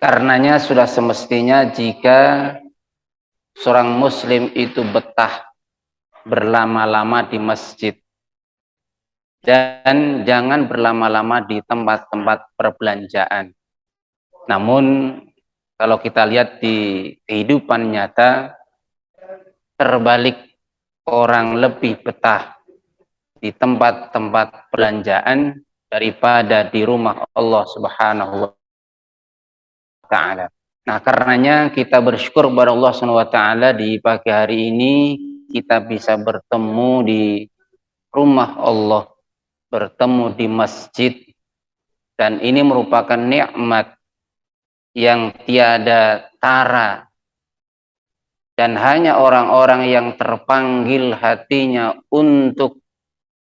Karenanya sudah semestinya jika seorang muslim itu betah berlama-lama di masjid dan jangan berlama-lama di tempat-tempat perbelanjaan. Namun kalau kita lihat di kehidupan nyata, terbalik, orang lebih betah di tempat-tempat perbelanjaan daripada di rumah Allah Subhanahu wa taala. Nah, karenanya kita bersyukur kepada Allah Subhanahu wa taala di pagi hari ini kita bisa bertemu di rumah Allah, bertemu di masjid, dan ini merupakan nikmat yang tiada tara, dan hanya orang-orang yang terpanggil hatinya untuk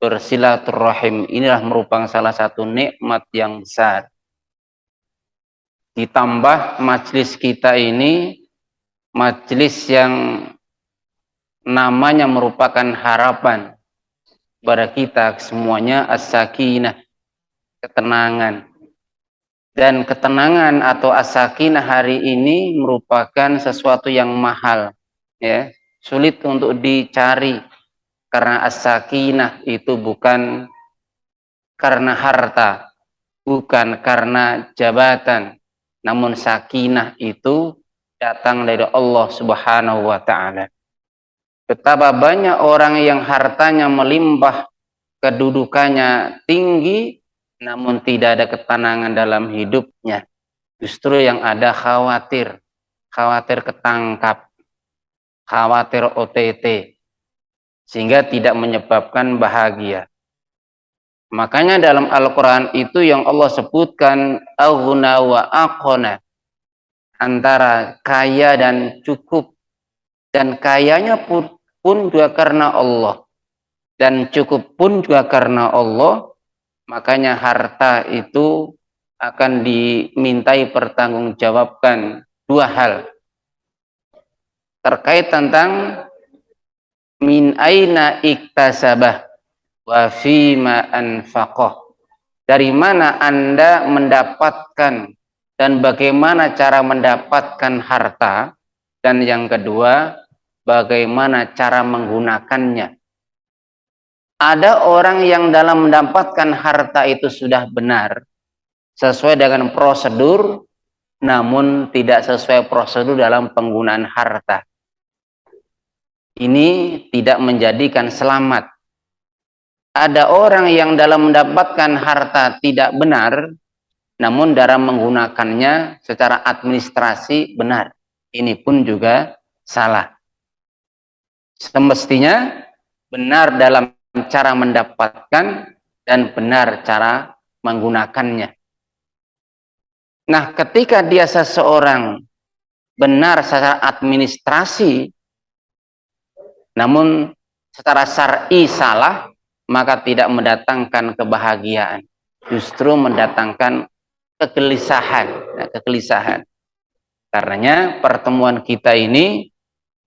bersilaturahim inilah merupakan salah satu nikmat yang besar. Ditambah majelis kita ini majelis yang namanya merupakan harapan kepada kita semuanya, as-sakinah, ketenangan. Dan ketenangan atau as-sakinah hari ini merupakan sesuatu yang mahal, ya, sulit untuk dicari, karena as-sakinah itu bukan karena harta, bukan karena jabatan, namun sakinah itu datang dari Allah Subhanahu wa taala. Betapa banyak orang yang hartanya melimpah, kedudukannya tinggi, namun tidak ada ketenangan dalam hidupnya. Justru yang ada khawatir ketangkap, khawatir OTT, sehingga tidak menyebabkan bahagia. Makanya dalam Al-Quran itu yang Allah sebutkan aghna wa aqna, antara kaya dan cukup, dan kayanya pun juga karena Allah, dan cukup pun juga karena Allah. Makanya harta itu akan dimintai pertanggungjawabkan dua hal terkait tentang min aina iktasabah wa fima anfaqah, dari mana Anda mendapatkan dan bagaimana cara mendapatkan harta, dan yang kedua bagaimana cara menggunakannya. Ada orang yang dalam mendapatkan harta itu sudah benar sesuai dengan prosedur, namun tidak sesuai prosedur dalam penggunaan harta. Ini tidak menjadikan selamat. Ada orang yang dalam mendapatkan harta tidak benar, namun dalam menggunakannya secara administrasi benar. Ini pun juga salah. Semestinya benar dalam cara mendapatkan dan benar cara menggunakannya. Nah, ketika dia seseorang benar secara administrasi, namun secara syar'i salah, maka tidak mendatangkan kebahagiaan, justru mendatangkan kegelisahan. Nah, kegelisahan. Karenanya pertemuan kita ini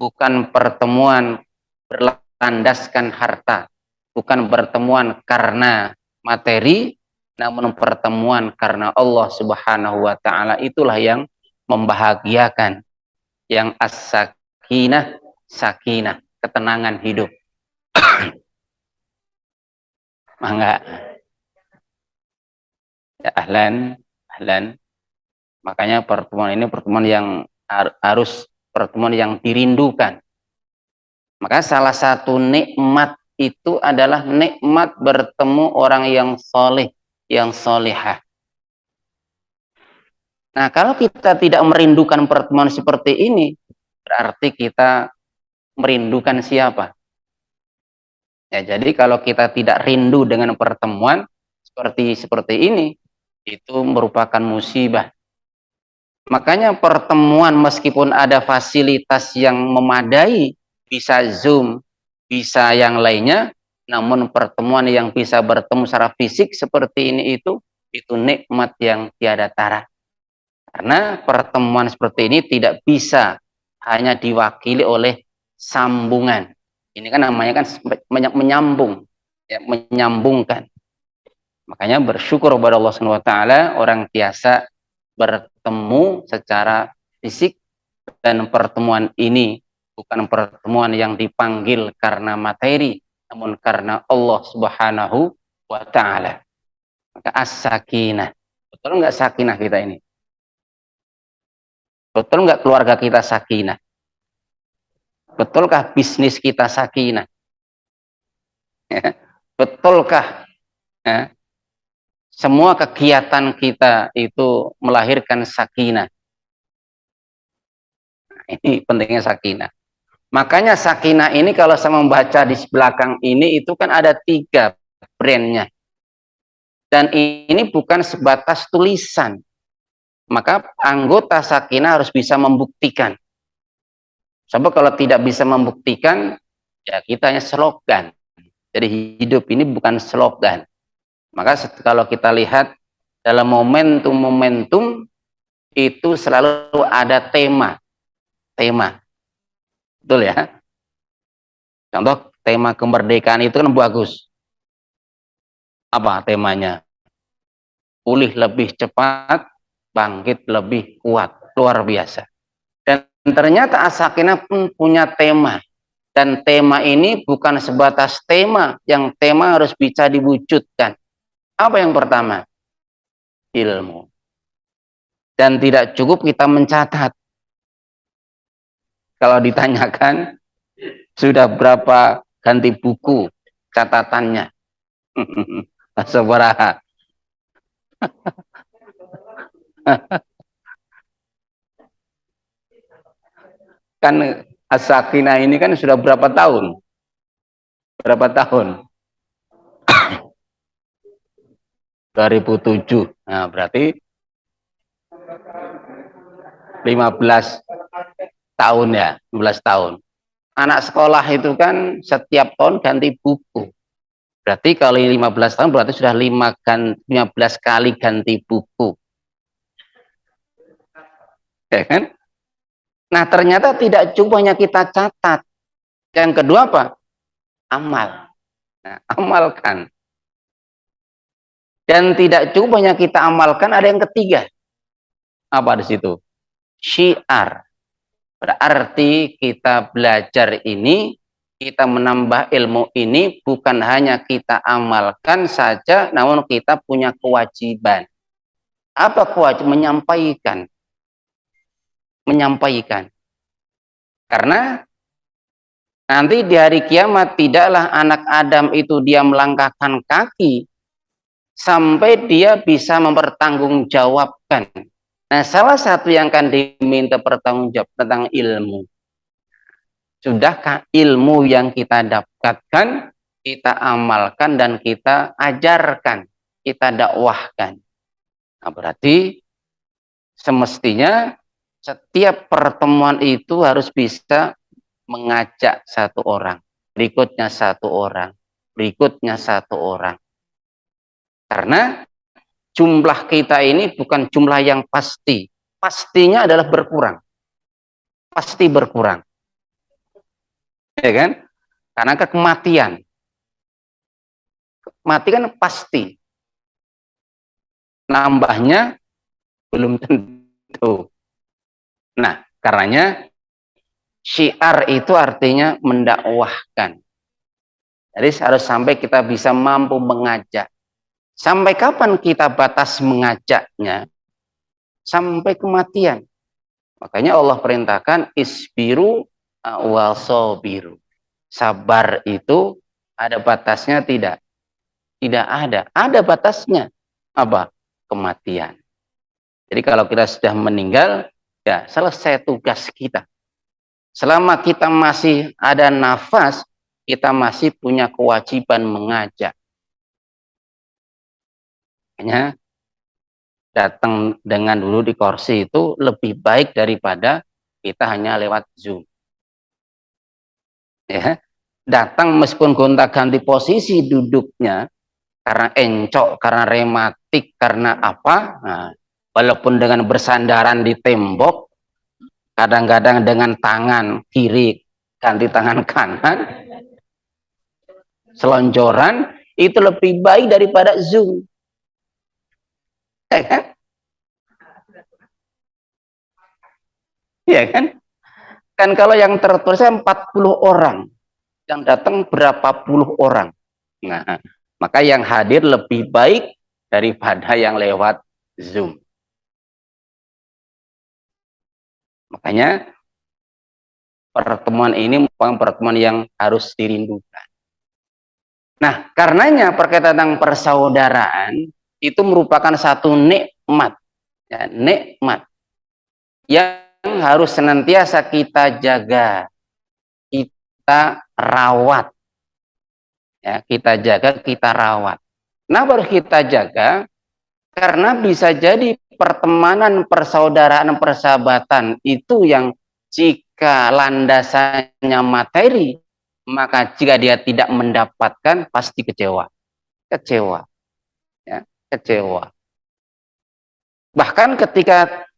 bukan pertemuan berlandaskan harta, bukan pertemuan karena materi, namun pertemuan karena Allah Subhanahu wa taala. Itulah yang membahagiakan, yang as-sakinah, sakinah, ketenangan hidup. Mangga. Ya, ahlan. Makanya pertemuan ini pertemuan yang harus pertemuan yang dirindukan. Maka salah satu nikmat itu adalah nikmat bertemu orang yang soleh, yang solihah. Nah, kalau kita tidak merindukan pertemuan seperti ini, berarti kita merindukan siapa? Ya, jadi kalau kita tidak rindu dengan pertemuan seperti ini, itu merupakan musibah. Makanya pertemuan meskipun ada fasilitas yang memadai, bisa Zoom, bisa yang lainnya, namun pertemuan yang bisa bertemu secara fisik seperti ini itu nikmat yang tiada tara. Karena pertemuan seperti ini tidak bisa hanya diwakili oleh sambungan. Ini kan namanya kan menyambung, ya, menyambungkan. Makanya bersyukur kepada Allah Subhanahu wa taala, orang biasa bertemu secara fisik, dan pertemuan ini bukan pertemuan yang dipanggil karena materi, namun karena Allah Subhanahu wa Ta'ala. Maka as-sakinah. Betul nggak sakinah kita ini? Betul nggak keluarga kita sakinah? Betulkah bisnis kita sakinah? Ya. Betulkah ya, semua kegiatan kita itu melahirkan sakinah? Ini pentingnya sakinah. Makanya sakinah ini kalau saya membaca di belakang ini itu kan ada 3 brandnya. Dan ini bukan sebatas tulisan. Maka anggota sakinah harus bisa membuktikan. Sebab kalau tidak bisa membuktikan, ya kita hanya slogan. Jadi hidup ini bukan slogan. Maka kalau kita lihat dalam momentum-momentum itu selalu ada tema. Betul ya? Contoh tema kemerdekaan itu kan bagus. Apa temanya? Pulih lebih cepat, bangkit lebih kuat. Luar biasa. Dan ternyata as-sakinah pun punya tema. Dan tema ini bukan sebatas tema, yang tema harus bisa diwujudkan. Apa yang pertama? Ilmu. Dan tidak cukup kita mencatat. Kalau ditanyakan, sudah berapa ganti buku catatannya? Seberapa? Kan as-sakinah ini kan sudah berapa tahun? Berapa tahun? 2007. Nah, berarti 15 tahun ya, 15 tahun. Anak sekolah itu kan setiap tahun ganti buku. Berarti kalau 15 tahun berarti sudah 15 kali ganti buku. Ya kan? Nah, ternyata tidak cuma hanya kita catat. Yang kedua apa? Amal. Nah, amalkan. Dan tidak cuma hanya kita amalkan, ada yang ketiga. Apa di situ? Syiar. Berarti kita belajar ini, kita menambah ilmu ini bukan hanya kita amalkan saja, namun kita punya kewajiban. Apa kewajiban? Menyampaikan. Menyampaikan. Karena nanti di hari kiamat tidaklah anak Adam itu dia melangkahkan kaki sampai dia bisa mempertanggungjawabkan. Nah, salah satu yang akan diminta pertanggungjawab tentang ilmu. Sudahkah ilmu yang kita dapatkan, kita amalkan dan kita ajarkan, kita dakwahkan? Nah, berarti semestinya setiap pertemuan itu harus bisa mengajak satu orang, berikutnya satu orang, berikutnya satu orang. Karena jumlah kita ini bukan jumlah yang pasti. Pastinya adalah berkurang. Pasti berkurang. Ya kan? Karena kematian. Kematian kan pasti. Nambahnya belum tentu. Nah, karenanya syiar itu artinya mendakwahkan. Jadi harus sampai kita bisa mampu mengajak. Sampai kapan kita batas mengajaknya? Sampai kematian. Makanya Allah perintahkan isbiru wasobiru. Sabar itu ada batasnya tidak? Tidak ada. Ada batasnya. Apa? Kematian. Jadi kalau kita sudah meninggal, ya selesai tugas kita. Selama kita masih ada nafas, kita masih punya kewajiban mengajak. Makanya datang dengan dulu di kursi itu lebih baik daripada kita hanya lewat Zoom. Ya, datang meskipun gonta-ganti posisi duduknya karena encok, karena rematik, karena apa? Nah, walaupun dengan bersandaran di tembok, kadang-kadang dengan tangan kiri ganti tangan kanan, selonjoran, itu lebih baik daripada Zoom. Ya kan? Ya kan? Kan kalau yang tertulisnya 40 orang, yang datang berapa puluh orang. Nah, maka yang hadir lebih baik daripada yang lewat Zoom. Makanya pertemuan ini merupakan pertemuan yang harus dirindukan. Nah, karenanya perkaitan tentang persaudaraan itu merupakan satu nikmat, ya, nikmat yang harus senantiasa kita jaga, kita rawat, ya, kita jaga, kita rawat. Nah, baru kita jaga karena bisa jadi pertemanan, persaudaraan, persahabatan itu yang jika landasannya materi, maka jika dia tidak mendapatkan pasti kecewa, kecewa, ya, kecewa. Bahkan ketika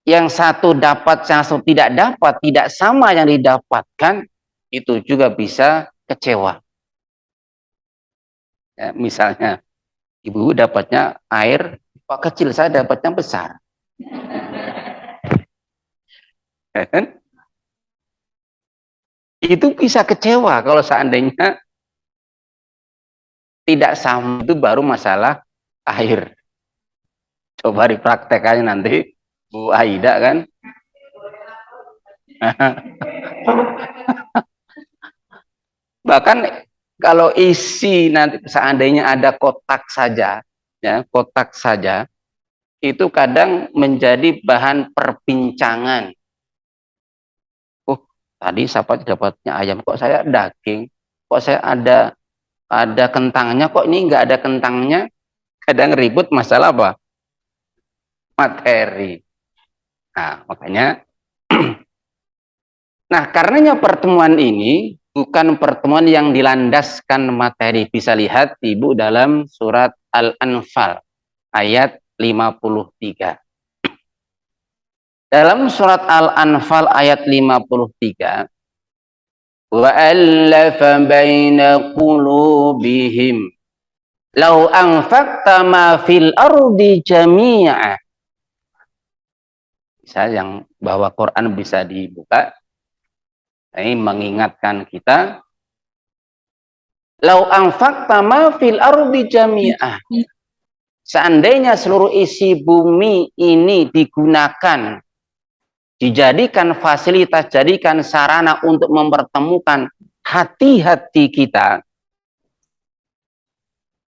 yang satu dapat, yang satu tidak dapat, tidak sama yang didapatkan, itu juga bisa kecewa. Ya, misalnya, ibu dapatnya air, kok kecil, saya dapatnya besar. Ya kan? Itu bisa kecewa kalau seandainya tidak sama, itu baru masalah air. Coba dipraktekannya nanti, Bu Aida kan. Bahkan kalau isi nanti seandainya ada kotak saja, ya kotak saja, itu kadang menjadi bahan perbincangan. Oh, tadi siapa dapatnya ayam, kok saya daging, kok saya ada kentangnya, kok ini nggak ada kentangnya. Kadang ribut masalah apa? Materi. Nah, makanya, nah karenanya pertemuan ini bukan pertemuan yang dilandaskan materi. Bisa lihat Ibu dalam surat Al-Anfal ayat 53. Dalam surat Al-Anfal ayat 53, wa allafa baina qulubihim law anfaqta ma fil ardi jami'a. Bisa yang bawa Quran bisa dibuka. Ini mengingatkan kita, lau anfaqta ma fil ardi jami'ah. Seandainya seluruh isi bumi ini digunakan, dijadikan fasilitas, jadikan sarana untuk mempertemukan hati-hati kita,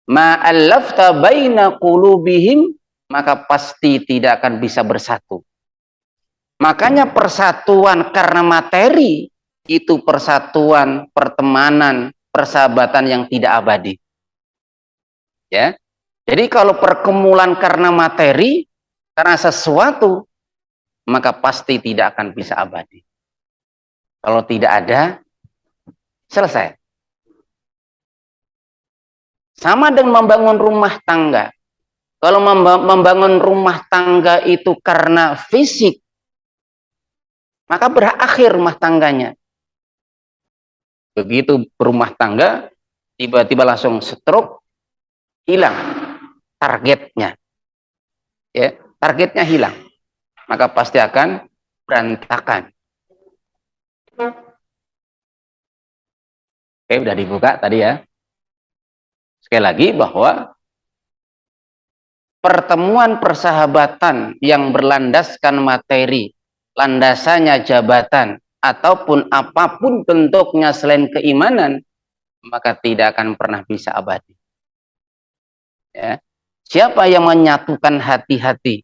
ma'allafta baina qulubihim, maka pasti tidak akan bisa bersatu. Makanya persatuan karena materi itu persatuan, pertemanan, persahabatan yang tidak abadi. Ya. Jadi kalau pergumulan karena materi, karena sesuatu, maka pasti tidak akan bisa abadi. Kalau tidak ada, selesai. Sama dengan membangun rumah tangga. Kalau membangun rumah tangga itu karena fisik, maka berakhir rumah tangganya. Begitu berumah tangga, tiba-tiba langsung stroke, hilang targetnya. Ya, targetnya hilang. Maka pasti akan berantakan. Oke, udah dibuka tadi ya. Sekali lagi bahwa pertemuan persahabatan yang berlandaskan materi, landasannya jabatan, ataupun apapun bentuknya selain keimanan, maka tidak akan pernah bisa abadi. Ya. Siapa yang menyatukan hati-hati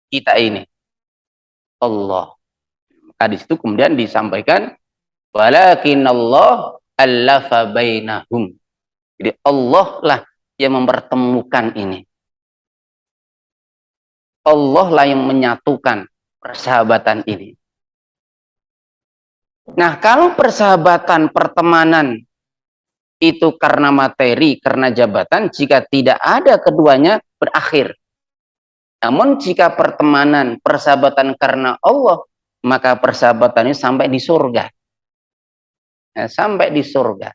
kita ini? Allah. Maka di situ kemudian disampaikan, walakin Allah allafa bainahum. Jadi Allah lah yang mempertemukan ini. Allah lah yang menyatukan persahabatan ini. Nah, kalau persahabatan, pertemanan itu karena materi, karena jabatan, jika tidak ada keduanya, berakhir. Namun jika pertemanan, persahabatan karena Allah, maka persahabatannya sampai di surga. Ya, sampai di surga.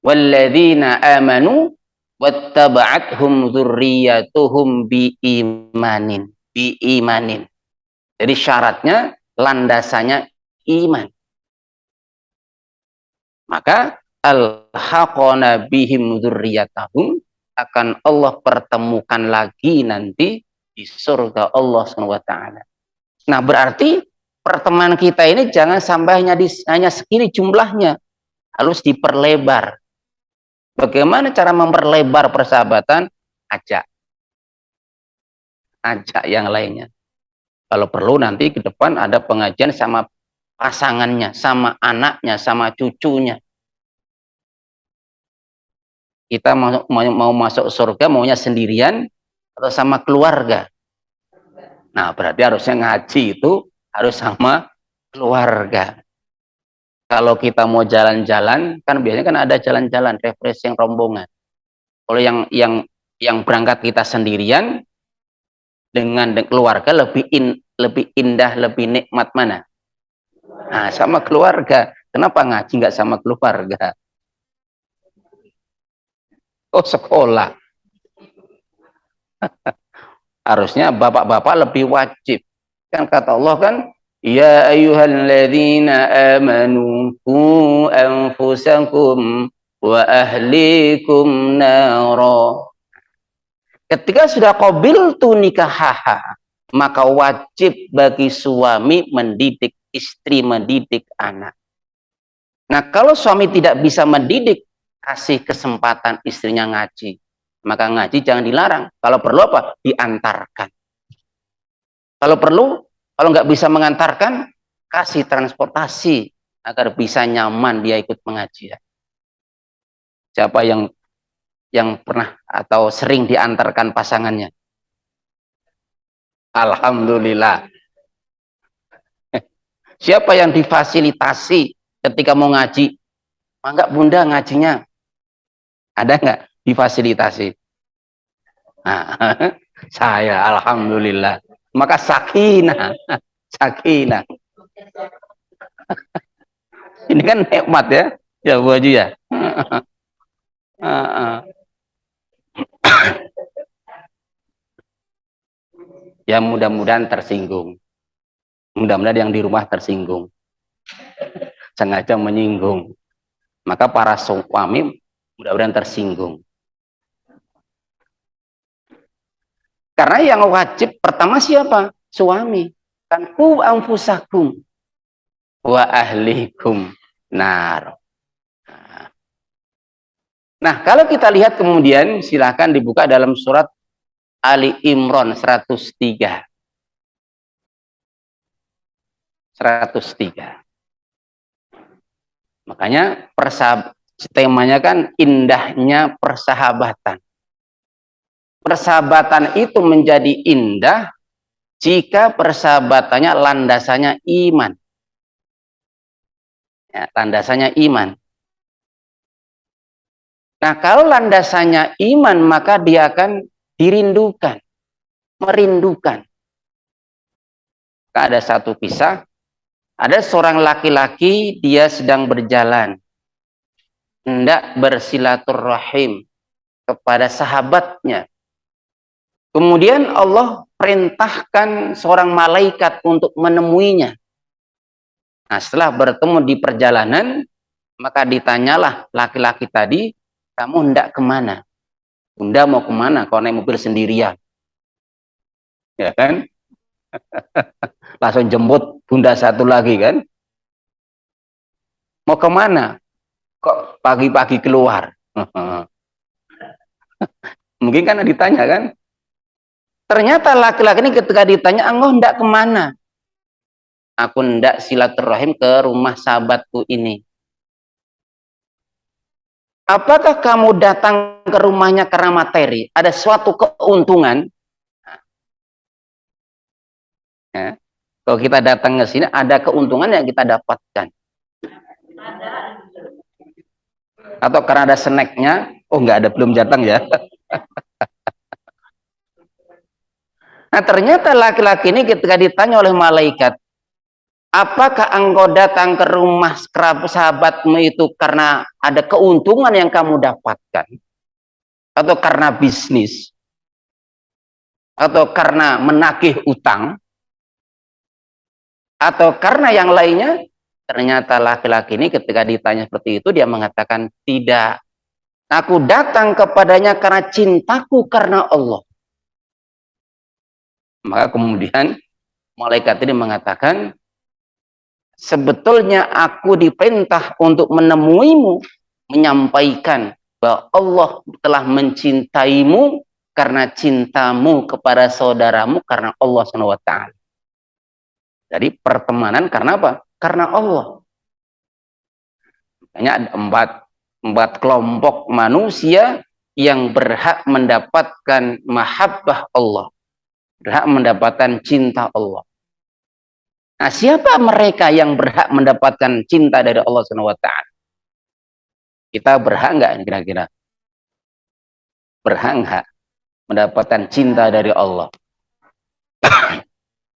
Walladzina amanu wattaba'athum dzurriyyatuhum biimanin. Biimanin. Jadi syaratnya landasannya iman. Maka alhaqona bihim dzurriyyatahum, akan Allah pertemukan lagi nanti di surga Allah Subhanahu wa taala. Nah, berarti pertemanan kita ini jangan sampai hanya segini jumlahnya, harus diperlebar. Bagaimana cara memperlebar persahabatan? Ajak yang lainnya. Kalau perlu nanti ke depan ada pengajian sama pasangannya, sama anaknya, sama cucunya. Kita mau masuk surga maunya sendirian atau sama keluarga. Nah, berarti harusnya ngaji itu harus sama keluarga. Kalau kita mau jalan-jalan, kan biasanya kan ada jalan-jalan refreshing rombongan. Kalau yang berangkat kita sendirian dengan keluarga lebih indah, lebih nikmat mana? Nah, sama keluarga. Kenapa ngaji nggak sama keluarga? Oh, sekolah. Harusnya bapak-bapak lebih wajib. Kan kata Allah kan, ya ayyuhalladzina amanu qu anfusakum wa ahlikum naro. Ketika sudah qabiltu nikahaha, maka wajib bagi suami mendidik istri, mendidik anak. Nah, kalau suami tidak bisa mendidik, kasih kesempatan istrinya ngaji. Maka ngaji jangan dilarang. Kalau perlu apa? Diantarkan. Kalau perlu, kalau nggak bisa mengantarkan, kasih transportasi agar bisa nyaman dia ikut mengaji. Siapa yang pernah atau sering diantarkan pasangannya? Alhamdulillah. Siapa yang difasilitasi ketika mau ngaji? Enggak bunda ngajinya. Ada nggak difasilitasi? Nah, saya alhamdulillah. Maka sakinah, sakinah. Ini kan nikmat ya, ya Bu Haji ya. Ya mudah-mudahan tersinggung. Mudah-mudahan yang di rumah tersinggung. Sengaja menyinggung. Maka para suami mudah-mudahan tersinggung. Karena yang wajib pertama siapa? Suami. Kan ku anfusakum wa ahlikum nar. Nah, kalau kita lihat kemudian silakan dibuka dalam surat Ali Imran 103. 103. Makanya temanya kan indahnya persahabatan. Persahabatan itu menjadi indah jika persahabatannya landasannya iman. Ya, landasannya iman. Nah, kalau landasannya iman, maka dia akan dirindukan, merindukan. Ada satu kisah, ada seorang laki-laki, dia sedang berjalan, hendak bersilaturahim kepada sahabatnya. Kemudian Allah perintahkan seorang malaikat untuk menemuinya. Nah, setelah bertemu di perjalanan, maka ditanyalah laki-laki tadi, kamu hendak kemana? Bunda mau kemana? Kau naik mobil sendirian. Ya kan? Langsung jemput bunda satu lagi kan? Mau kemana? Kok pagi-pagi keluar? Mungkin kan ditanya kan? Ternyata laki-laki ini ketika ditanya, engkau hendak kemana? Aku hendak silaturahim ke rumah sahabatku ini. Apakah kamu datang ke rumahnya karena materi? Ada suatu keuntungan? Ya. Kalau kita datang ke sini, ada keuntungan yang kita dapatkan. Atau karena ada snacknya? Oh, nggak ada, belum datang ya. Nah, ternyata laki-laki ini ketika ditanya oleh malaikat, apakah engkau datang ke rumah kerabat sahabatmu itu karena ada keuntungan yang kamu dapatkan? Atau karena bisnis? Atau karena menagih utang? Atau karena yang lainnya? Ternyata laki-laki ini ketika ditanya seperti itu, dia mengatakan, tidak. Aku datang kepadanya karena cintaku karena Allah. Maka kemudian malaikat ini mengatakan, sebetulnya aku diperintah untuk menemuimu, menyampaikan bahwa Allah telah mencintaimu karena cintamu kepada saudaramu karena Allah SWT. Jadi pertemanan karena apa? Karena Allah. Makanya ada empat kelompok manusia yang berhak mendapatkan mahabbah Allah, berhak mendapatkan cinta Allah. Nah, siapa mereka yang berhak mendapatkan cinta dari Allah SWT? Kita berhak nggak kira-kira? Berhak nggak mendapatkan cinta dari Allah?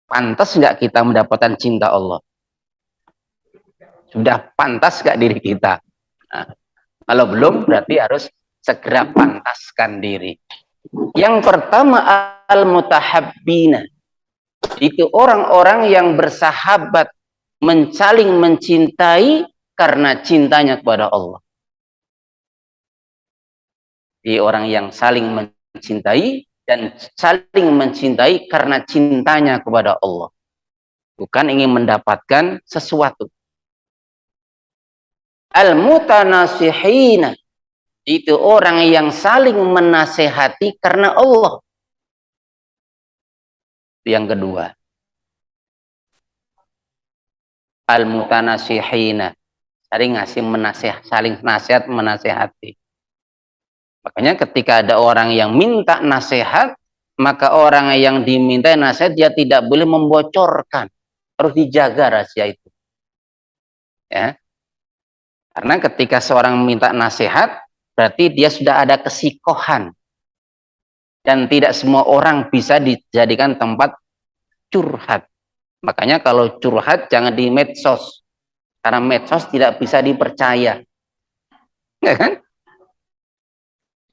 Pantas nggak kita mendapatkan cinta Allah? Sudah pantas nggak diri kita? Nah, kalau belum, berarti harus segera pantaskan diri. Yang pertama, al-mutahabbina. Itu orang-orang yang bersahabat, saling mencintai karena cintanya kepada Allah. Jadi orang yang saling mencintai dan saling mencintai karena cintanya kepada Allah. Bukan ingin mendapatkan sesuatu. Al-mutanasihina. Itu orang yang saling menasehati karena Allah. Yang kedua. Al-mutanasihina. Saling nasihat menasehati. Makanya ketika ada orang yang minta nasihat, maka orang yang diminta nasihat dia tidak boleh membocorkan. Harus dijaga rahasia itu. Ya. Karena ketika seorang minta nasihat, berarti dia sudah ada kesikohan. Dan tidak semua orang bisa dijadikan tempat curhat. Makanya kalau curhat jangan di medsos. Karena medsos tidak bisa dipercaya. Ya kan?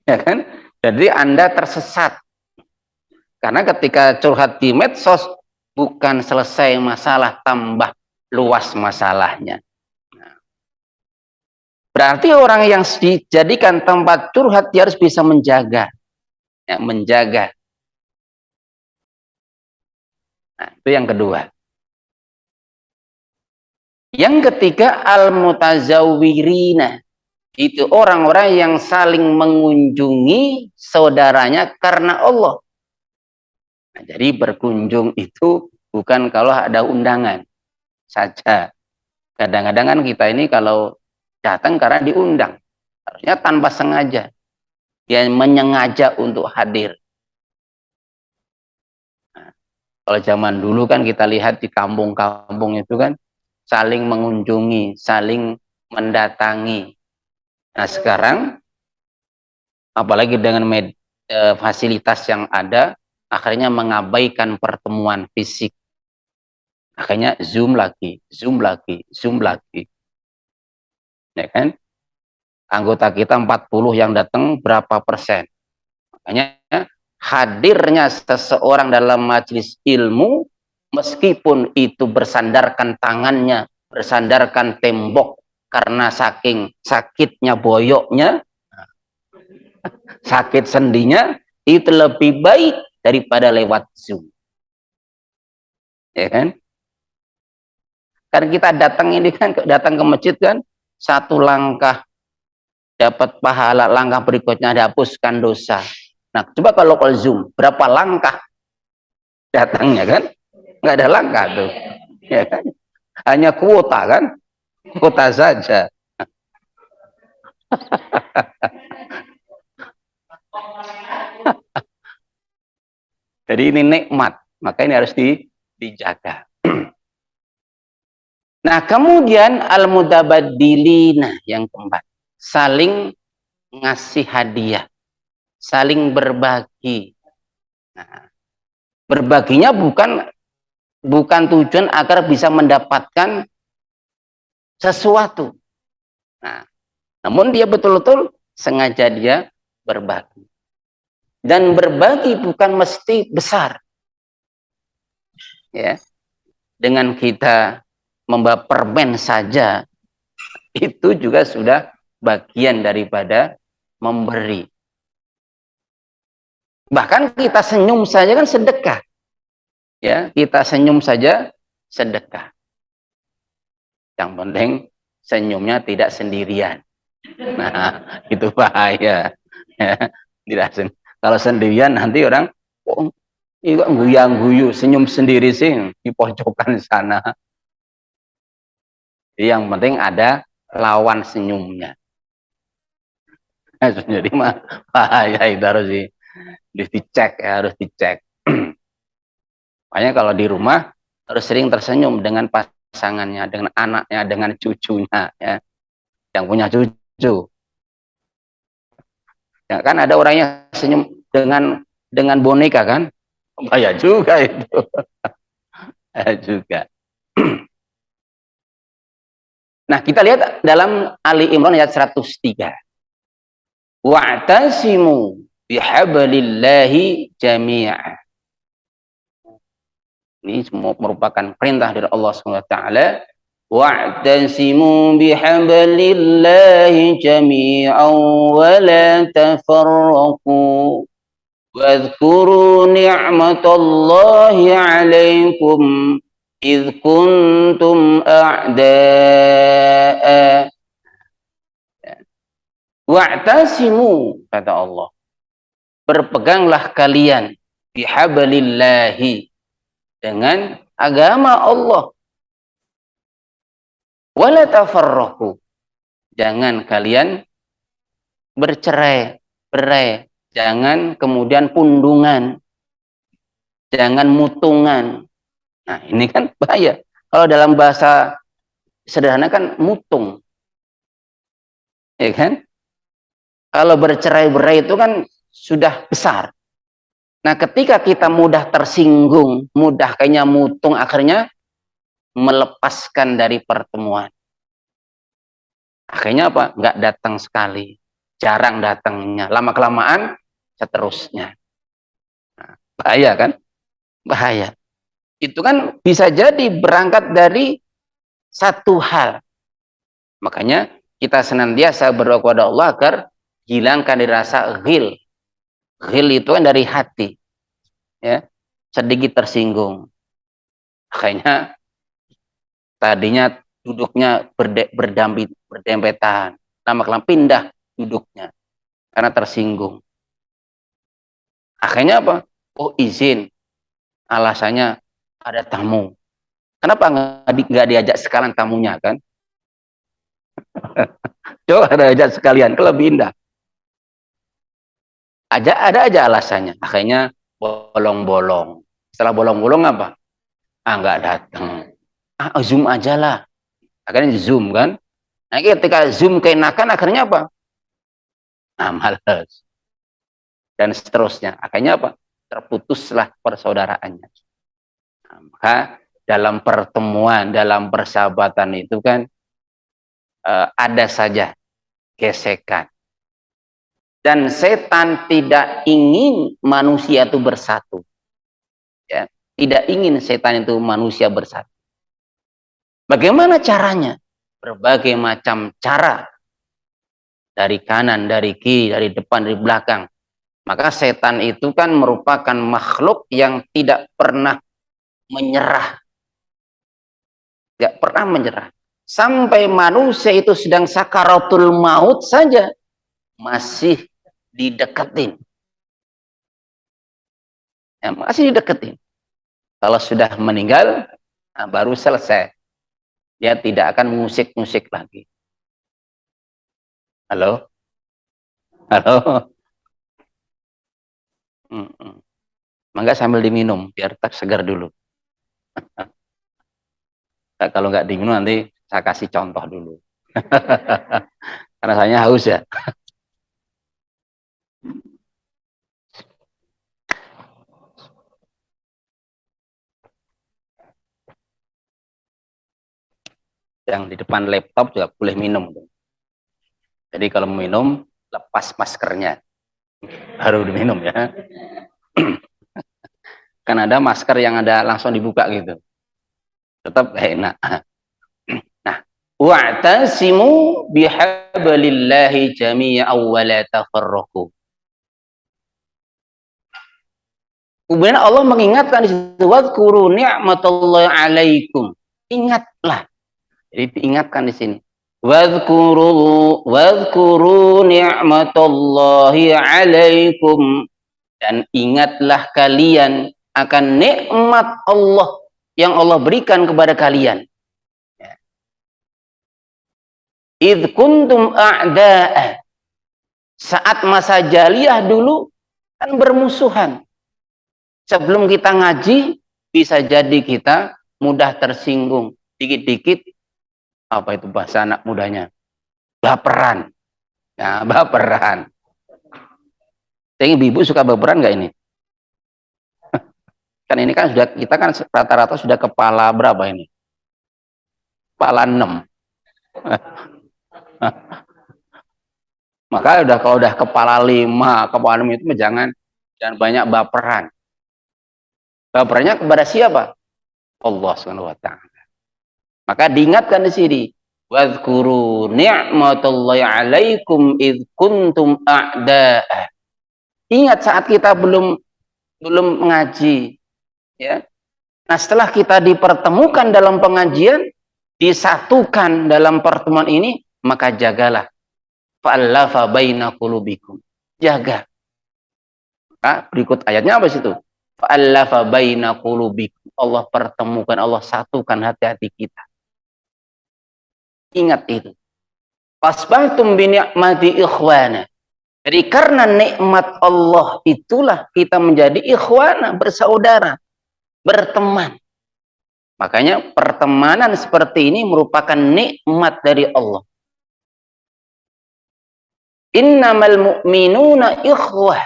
Ya kan? Jadi Anda tersesat. Karena ketika curhat di medsos, bukan selesai masalah, tambah luas masalahnya. Berarti orang yang dijadikan tempat curhat, dia harus bisa menjaga. Ya, menjaga. Nah, itu yang kedua. Yang ketiga, al-mutazawwirina. Itu orang-orang yang saling mengunjungi saudaranya karena Allah. Nah, jadi berkunjung itu bukan kalau ada undangan saja. Kadang-kadang kan kita ini kalau datang karena diundang. Harusnya tanpa sengaja. Dia menyengaja untuk hadir. Nah, kalau zaman dulu kan kita lihat di kampung-kampung itu kan saling mengunjungi, saling mendatangi. Nah sekarang, apalagi dengan fasilitas yang ada, akhirnya mengabaikan pertemuan fisik. Akhirnya Zoom lagi, Zoom lagi, Zoom lagi. Ya kan? Anggota kita 40 yang datang berapa persen? Makanya hadirnya seseorang dalam majelis ilmu, meskipun itu bersandarkan tangannya, bersandarkan tembok, karena saking sakitnya boyoknya, sakit sendinya, itu lebih baik daripada lewat Zoom. Ya kan? Karena kita datang ini kan, datang ke masjid kan, satu langkah dapat pahala, langkah berikutnya dihapuskan dosa. Nah, coba kalau Zoom, berapa langkah datangnya kan? Nggak ada langkah tuh. Ya kan? Hanya kuota kan? Kuota saja. Jadi ini nikmat, maka ini harus dijaga. Nah, kemudian al-mudabaddilina yang keempat, saling ngasih hadiah, saling berbagi. Nah, berbaginya bukan tujuan agar bisa mendapatkan sesuatu. Nah, namun dia betul-betul sengaja dia berbagi. Dan berbagi bukan mesti besar. Ya. dengan kita membawa permen saja, itu juga sudah bagian daripada memberi. Bahkan kita senyum saja kan sedekah. Ya, kita senyum saja sedekah. Yang penting senyumnya tidak sendirian. Nah, itu bahaya. Ya, tidak kalau sendirian nanti orang, oh, ini kok guyang-guyu, senyum sendiri sih di pojokan sana. Jadi yang penting ada lawan senyumnya. Jadi mah bahaya itu harus dicek ya, harus dicek. Makanya kalau di rumah harus sering tersenyum dengan pasangannya, dengan anaknya, dengan cucunya ya. Yang punya cucu. Ya, kan ada orang yang senyum dengan boneka kan? Bahaya juga itu. Bahaya juga. Nah, kita lihat dalam Ali Imran ayat 103. Wa'tasimu bihablillahi jami'a. Ini semua merupakan perintah dari Allah Subhanahu wa taala. Wa'tasimu bihablillahi jami'an wa la tafarraqu. Wadhkuru ni'matallahi 'alaikum idh kuntum a'da'a. Wa'tasimu, kata Allah, berpeganglah kalian bihablillahi, dengan agama Allah. Wala tafarraqu, jangan kalian bercerai-berai, jangan kemudian pundungan, jangan mutungan. Nah, ini kan bahaya. Kalau dalam bahasa sederhana kan mutung. Ya kan? Kalau bercerai-berai itu kan sudah besar. Nah, ketika kita mudah tersinggung, mudah kayaknya mutung, akhirnya melepaskan dari pertemuan. Akhirnya apa? Nggak datang sekali, jarang datangnya, lama-kelamaan seterusnya. Nah, bahaya kan? Bahaya. Itu kan bisa jadi berangkat dari satu hal. Makanya kita senantiasa berdoa kepada Allah agar hilangkan dari rasa ghil. Ghil itu kan dari hati. Ya, sedikit tersinggung. Akhirnya tadinya duduknya berdempetan, lama-lama pindah duduknya karena tersinggung. Akhirnya apa? Oh, izin, alasannya ada tamu. Kenapa nggak diajak sekalian tamunya kan? Coba ada ajak sekalian, kalau lebih indah. Ada aja alasannya. Akhirnya bolong-bolong. Setelah bolong-bolong apa? Ah, nggak datang. Ah, zoom aja lah. Akhirnya zoom kan. Nah, ketika zoom keenakan, akhirnya apa? Ah, males. Dan seterusnya. Akhirnya apa? Terputuslah persaudaraannya. Nah, maka dalam pertemuan, dalam persahabatan itu kan ada saja gesekan. Dan setan tidak ingin manusia itu bersatu. Ya, tidak ingin setan itu manusia bersatu. Bagaimana caranya? Berbagai macam cara. Dari kanan, dari kiri, dari depan, dari belakang. Maka setan itu kan merupakan makhluk yang tidak pernah menyerah. Tidak pernah menyerah. Sampai manusia itu sedang sakaratul maut saja masih dideketin. Ya, masih dideketin. Kalau sudah meninggal, nah baru selesai. Dia tidak akan musik-musik lagi. Halo? Halo? Mangga sambil diminum, biar tak segar dulu. Nah, kalau nggak diminum nanti saya kasih contoh dulu. Karena saya haus ya. Yang di depan laptop juga boleh minum. Jadi kalau minum, lepas maskernya. Baru diminum ya. Kan ada masker yang ada langsung dibuka gitu. tetap enak. Nah, wa'tasimu bihablillahi jami'an wa la tafarraqu. Kemudian Allah mengingatkan di situ, wadhkuru ni'matallahi 'alaikum. Ingatlah. Jadi diingatkan di sini. Wadhkuru ni'matallahi 'alaikum, dan ingatlah kalian akan nikmat Allah yang Allah berikan kepada kalian. Idh kuntum a'da'a, saat masa jahiliyah dulu kan bermusuhan. Sebelum kita ngaji, bisa jadi kita mudah tersinggung. Dikit-dikit, apa itu bahasa anak mudanya? Baperan. Nah, baperan. Jadi ibu suka baperan nggak ini? Kan ini kan sudah, kita kan rata-rata sudah kepala berapa ini? Kepala 6. Maka kalau udah kepala 5, kepala 6 itu jangan banyak baperan. Baperannya kepada siapa? Allah Subhanahu wa taala. Maka diingatkan di sini, wadhkuru ni'matallahi 'alaikum id kuntum a'da'a. Ingat saat kita belum mengaji, ya. Nah, setelah kita dipertemukan dalam pengajian, disatukan dalam pertemuan ini, maka jagalah. Fa'allafa baina qulubikum. Jaga. Nah, berikut ayatnya apa situ? Fa'allafa baina qulubikum. Allah pertemukan, Allah satukan hati-hati kita. Ingat itu. Fasbahtum bi ni'mati ikhwana. Jadi karena nikmat Allah itulah kita menjadi ikhwana, bersaudara, berteman. Makanya pertemanan seperti ini merupakan nikmat dari Allah. Innamal mu'minuna ikhwah.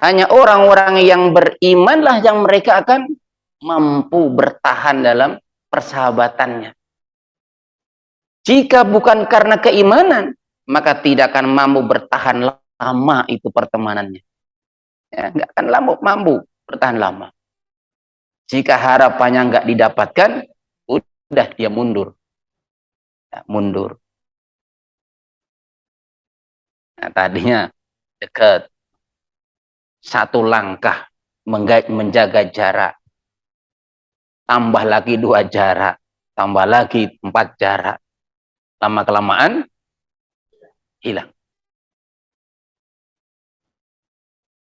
Hanya orang-orang yang berimanlah yang mereka akan mampu bertahan dalam persahabatannya. Jika bukan karena keimanan, maka tidak akan mampu bertahan lama itu pertemanannya. Ya, nggak akan mampu bertahan lama. Jika harapannya nggak didapatkan, udah dia mundur. Ya, mundur. Nah, tadinya dekat. Satu langkah menjaga jarak. Tambah lagi 2 jarak. Tambah lagi 4 jarak. Lama-kelamaan hilang.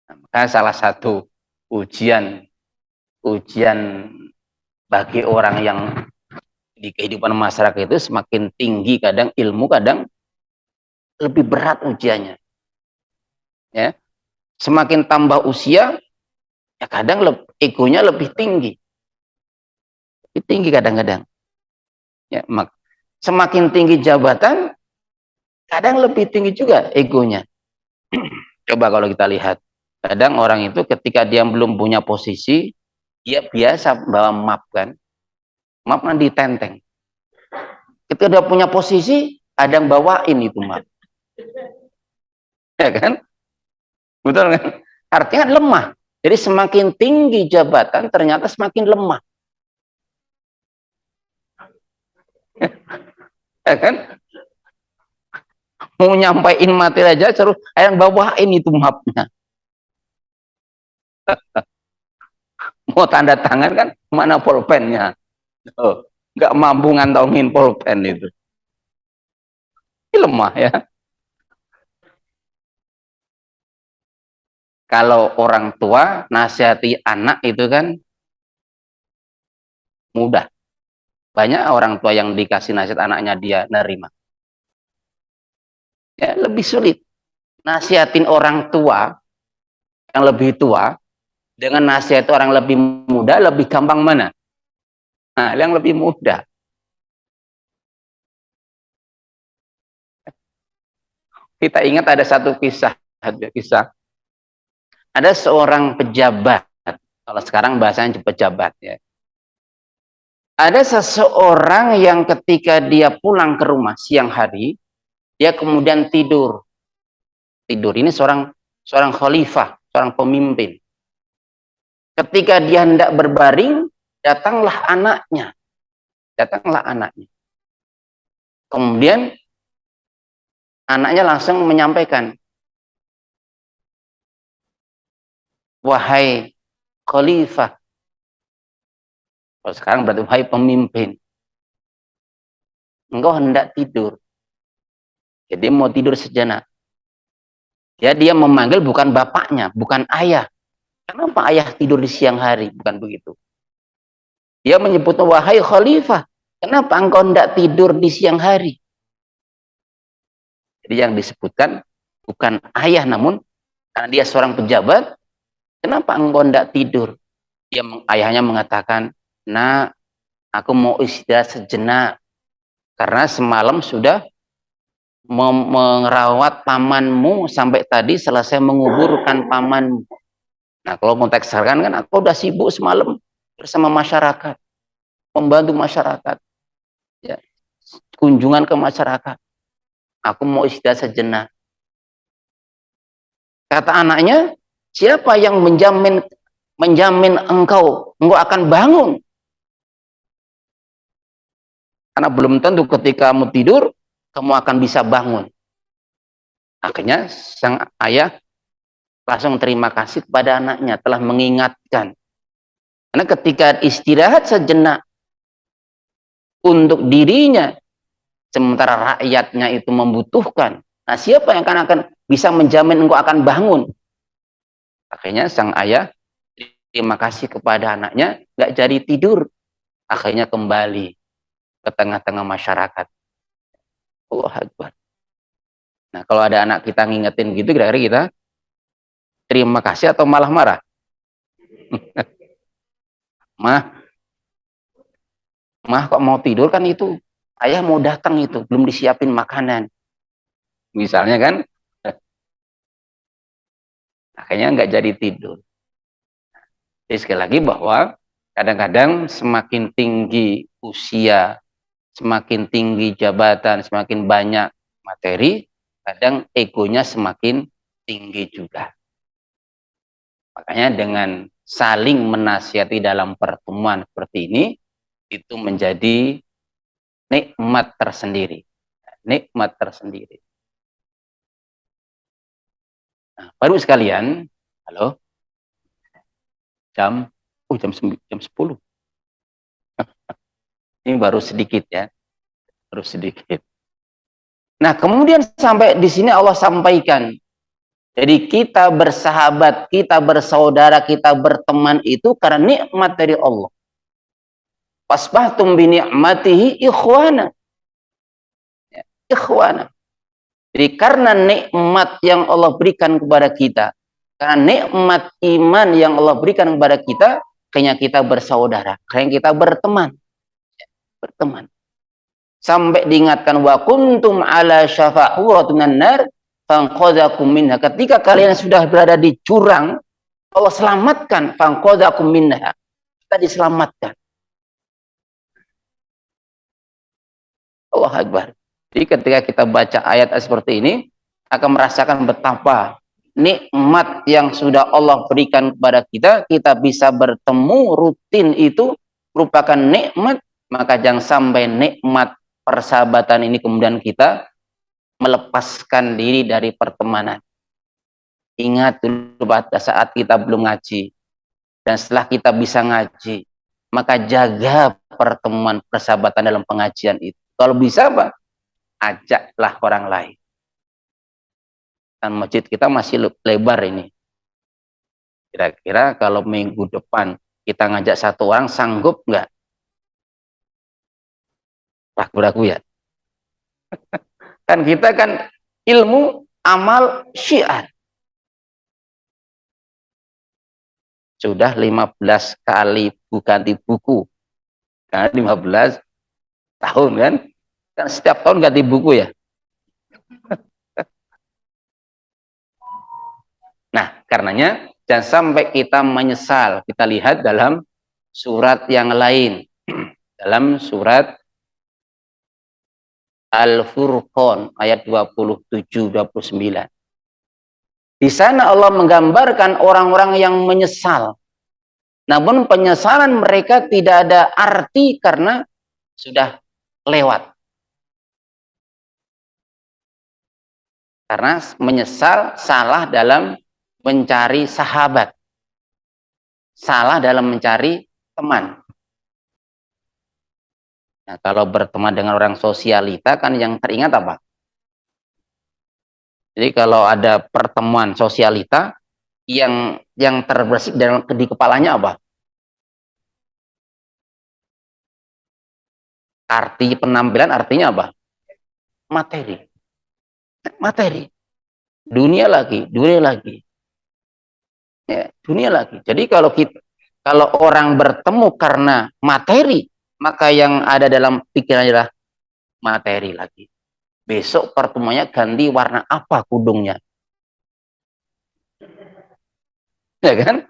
Nah, maka salah satu ujian bagi orang yang di kehidupan masyarakat itu semakin tinggi kadang ilmu, kadang lebih berat ujiannya. Ya. Semakin tambah usia, ya kadang egonya lebih tinggi. Lebih tinggi kadang-kadang. Ya, semakin tinggi jabatan, kadang lebih tinggi juga egonya. Coba kalau kita lihat, kadang orang itu ketika dia belum punya posisi, dia biasa bawa map kan. Map kan ditenteng. Ketika dia punya posisi, ada yang bawain itu map. Ya kan? Betul kan? Artinya lemah. Jadi semakin tinggi jabatan, ternyata semakin lemah. Ya kan? Mau nyampaikan materi aja, suruh yang bawain itu mapnya. Mau tanda tangan kan, mana pulpennya? Oh, nggak mampu ngantongin pulpen itu. Ini lemah ya. Kalau orang tua nasihati anak itu kan mudah. Banyak orang tua yang dikasih nasihat anaknya dia nerima. Ya, lebih sulit. Nasihatin orang tua yang lebih tua dengan nasihat orang lebih muda, lebih gampang mana? Nah, yang lebih muda. Kita ingat ada satu kisah. Ada seorang pejabat. Kalau sekarang bahasanya pejabat ya. Ada seseorang yang ketika dia pulang ke rumah siang hari, dia kemudian tidur. Tidur ini seorang khalifah, seorang pemimpin. Ketika dia hendak berbaring, datanglah anaknya. Datanglah anaknya. Kemudian anaknya langsung menyampaikan, wahai khalifah. Kalau sekarang berarti wahai pemimpin. Engkau hendak tidur. Jadi mau tidur sejenak. Ya, dia memanggil bukan bapaknya, bukan ayah. Kenapa ayah tidur di siang hari? Bukan begitu. Dia menyebut, wahai khalifah, kenapa engkau hendak tidur di siang hari? Jadi yang disebutkan bukan ayah, namun karena dia seorang pejabat, kenapa engkau hendak tidur? Ayahnya mengatakan, nah, aku mau istirahat sejenak. Karena semalam sudah merawat pamanmu sampai tadi selesai menguburkan pamanmu. Nah, kalau konteks sekarang kan aku udah sibuk semalam bersama masyarakat, membantu masyarakat, ya, kunjungan ke masyarakat. Aku mau istirahat sejenak. Kata anaknya, siapa yang menjamin engkau akan bangun? Karena belum tentu ketika kamu tidur, kamu akan bisa bangun. Akhirnya sang ayah langsung terima kasih kepada anaknya telah mengingatkan. Karena ketika istirahat sejenak untuk dirinya, sementara rakyatnya itu membutuhkan. Nah, siapa yang akan bisa menjamin engkau akan bangun? Akhirnya sang ayah terima kasih kepada anaknya, nggak jadi tidur. Akhirnya kembali ke tengah-tengah masyarakat. Allah Akbar. Nah, kalau ada anak kita ngingetin gitu, kira-kira kita terima kasih atau malah marah? Mah kok mau tidur, kan itu ayah mau datang, itu belum disiapin makanan. Misalnya kan, akhirnya nggak jadi tidur. Jadi sekali lagi bahwa kadang-kadang semakin tinggi usia, semakin tinggi jabatan, semakin banyak materi, kadang egonya semakin tinggi juga. Makanya dengan saling menasihati dalam pertemuan seperti ini, itu menjadi nikmat tersendiri. Nikmat tersendiri. Nah, baru sekalian, halo, jam 10. Ini baru sedikit ya, baru sedikit. Nah, kemudian sampai di sini Allah sampaikan, jadi kita bersahabat, kita bersaudara, kita berteman itu karena nikmat dari Allah. Fasbahtum bi ni'matihi ikhwana. Ya, ikhwana. Jadi karena nikmat yang Allah berikan kepada kita, karena nikmat iman yang Allah berikan kepada kita, kayaknya kita bersaudara, kayaknya kita berteman. Berteman. Sampai diingatkan, wa kuntum ala syafa huratin nar fanqadhakum minha. Ketika kalian sudah berada di jurang, Allah selamatkan, fanqadhakum minha. Kita diselamatkan. Allah Akbar. Jadi ketika kita baca ayat seperti ini, akan merasakan betapa nikmat yang sudah Allah berikan kepada kita, kita bisa bertemu rutin, itu merupakan nikmat. Maka jangan sampai nikmat persahabatan ini kemudian kita melepaskan diri dari pertemanan. Ingat dulu pada saat kita belum ngaji, dan setelah kita bisa ngaji, maka jaga pertemuan persahabatan dalam pengajian itu. Kalau bisa, apa? Ajaklah orang lain. Dan masjid kita masih lebar ini. Kira-kira kalau minggu depan kita ngajak satu orang, sanggup nggak? Ragu-ragu ya. Kan kita kan ilmu, amal, syiar. Sudah 15 kali ganti buku. Karena 15 tahun kan. Kan setiap tahun ganti buku ya. Nah, karenanya jangan sampai kita menyesal. Kita lihat dalam surat yang lain. Dalam surat Al-Furqan ayat 27-29. Di sana Allah menggambarkan orang-orang yang menyesal. Namun penyesalan mereka tidak ada arti karena sudah lewat. Karena menyesal salah dalam mencari sahabat, salah dalam mencari teman. Nah, kalau berteman dengan orang sosialita kan yang teringat apa? Jadi kalau ada pertemuan sosialita, yang terbersih dalam di kepalanya apa? Arti penampilan artinya apa? Materi. Materi. Dunia lagi, dunia lagi. Ya, dunia lagi. Jadi kalau orang bertemu karena materi, maka yang ada dalam pikirannya adalah materi lagi. Besok pertemuannya ganti warna apa kudungnya? Ya kan?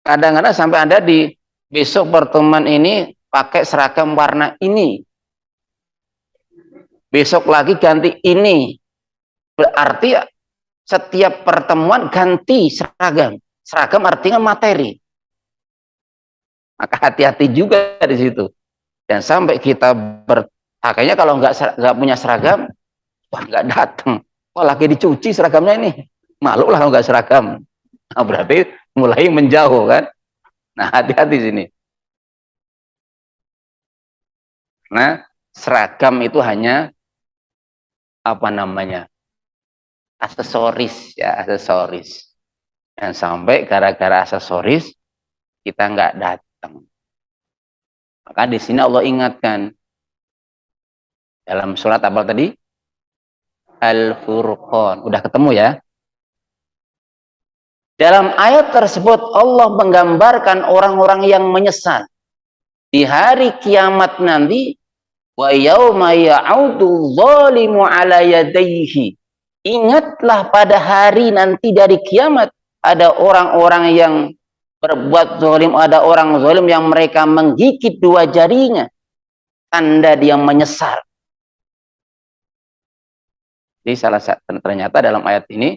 Kadang-kadang sampai Anda di besok pertemuan ini pakai seragam warna ini. Besok lagi ganti ini. Berarti setiap pertemuan ganti seragam. Seragam artinya materi. Maka hati-hati juga di situ. Dan sampai kita kayaknya kalau nggak punya seragam, wah nggak datang. Wah lagi dicuci seragamnya ini. Malu lah kalau nggak seragam. Nah, berarti mulai menjauh kan. Nah hati-hati sini. Nah seragam itu hanya apa namanya, aksesoris ya, aksesoris. Dan sampai gara-gara aksesoris kita nggak datang. Maka di sini Allah ingatkan dalam surat apa tadi? Al-Furqan. Udah ketemu ya? Dalam ayat tersebut Allah menggambarkan orang-orang yang menyesal di hari kiamat nanti. Wa yauma ya'udu dzalimu ala yadayhi. Ingatlah pada hari nanti dari kiamat ada orang-orang yang berbuat zalim, ada orang zalim yang mereka menggigit dua jarinya, tanda dia menyesal. Jadi ternyata dalam ayat ini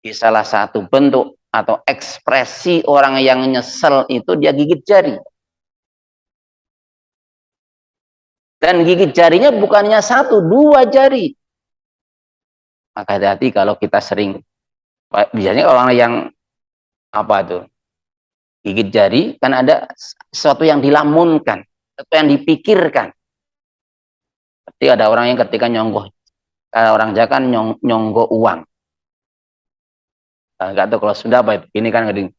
di salah satu bentuk atau ekspresi orang yang nyesel itu dia gigit jari. Dan gigit jarinya bukannya satu, dua jari. Maka hati-hati kalau kita sering, biasanya orang yang apa tuh, gigit jari, kan ada sesuatu yang dilamunkan, sesuatu yang dipikirkan. Seperti ada orang yang ketika nyonggoh, orang Jawa kan nyonggoh uang. Nggak tahu kalau sudah apa itu, ini kan ngeding.